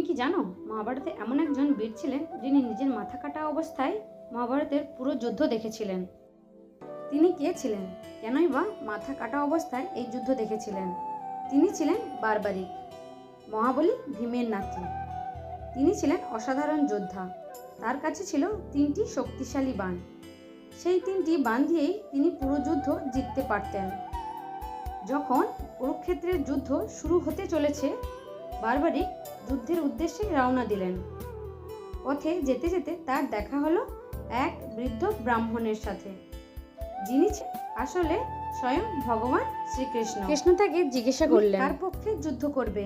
কি জানো, মহাভারতে এমন একজন বীর ছিলেন যিনি নিজের মাথা কাটা অবস্থায় মহাভারতের পুরো যুদ্ধ দেখেছিলেন। তিনি কে ছিলেন, কেনই বা মাথা কাটা অবস্থায় এই যুদ্ধ দেখেছিলেন? তিনি ছিলেন বারবারিক, মহাবলী ভীমের নাতি। তিনি ছিলেন অসাধারণ যোদ্ধা। তার কাছে ছিল 3টি শক্তিশালী বাণ। সেই 3টি বাণ দিয়েই তিনি পুরো যুদ্ধ জিততে পারতেন। যখন কুরুক্ষেত্রের যুদ্ধ শুরু হতে চলেছে, বারবারিক যুদ্ধের উদ্দেশ্যে রওনা দিলেন। পথে যেতে যেতে তার দেখা হলো এক বৃদ্ধ ব্রাহ্মণের সাথে, যিনি আসলে স্বয়ং ভগবান শ্রীকৃষ্ণ। কৃষ্ণ তাকে জিজ্ঞাসা করলেন, কার পক্ষে যুদ্ধ করবে?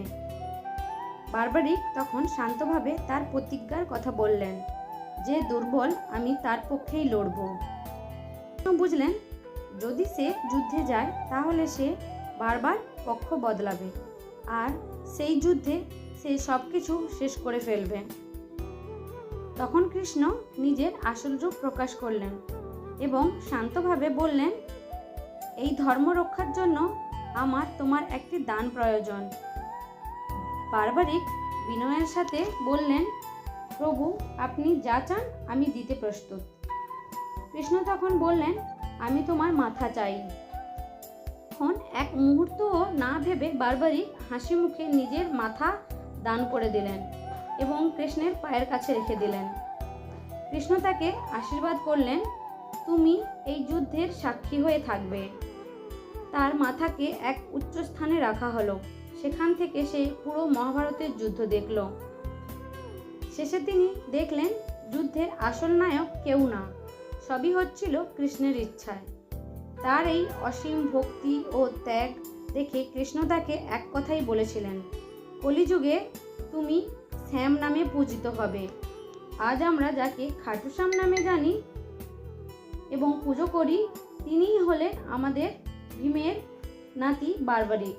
বারবারিক তখন শান্তভাবে তার প্রতিজ্ঞার কথা বললেন, যে দুর্বল আমি তার পক্ষেই লড়ব। বুঝলেন, যদি সে যুদ্ধে যায় তাহলে সে বারবার পক্ষ বদলাবে, আর সেই যুদ্ধে সে সব কিছু শেষ করে ফেলবে। তখন কৃষ্ণ নিজের আসল রূপ প্রকাশ করলেন এবং শান্তভাবে বললেন, এই ধর্ম রক্ষার জন্য আমার তোমার একটি দান প্রয়োজন। বারবারিক বিনয়ের সাথে বললেন, প্রভু, আপনি যা চান আমি দিতে প্রস্তুত। কৃষ্ণ তখন বললেন, আমি তোমার মাথা চাই। তখন এক মুহূর্তও না ভেবে বারবারিক হাসি মুখে নিজের মাথা দান করে দিলেন এবং কৃষ্ণের পায়ের কাছে রেখে দিলেন। কৃষ্ণ তাকে আশীর্বাদ করলেন, তুমি এই যুদ্ধের সাক্ষী হয়ে থাকবে। তার মাথাকে এক উচ্চ স্থানে রাখা হলো। সেখান থেকে সে পুরো মহাভারতের যুদ্ধ দেখল। শেষে তিনি দেখলেন, যুদ্ধের আসল নায়ক কেউ না, সবই হচ্ছিল কৃষ্ণের ইচ্ছায়। তার এই অসীম ভক্তি ও ত্যাগ দেখে কৃষ্ণ তাকে এক কথাই বলেছিলেন, কলিযুগে তুমি শ্যাম নামে পূজিত হবে। আজ আমরা যাকে খাটুশ্যাম নামে জানি এবং পুজো করি, তিনিই হলেন আমাদের ভীমের নাতি বারবারিক।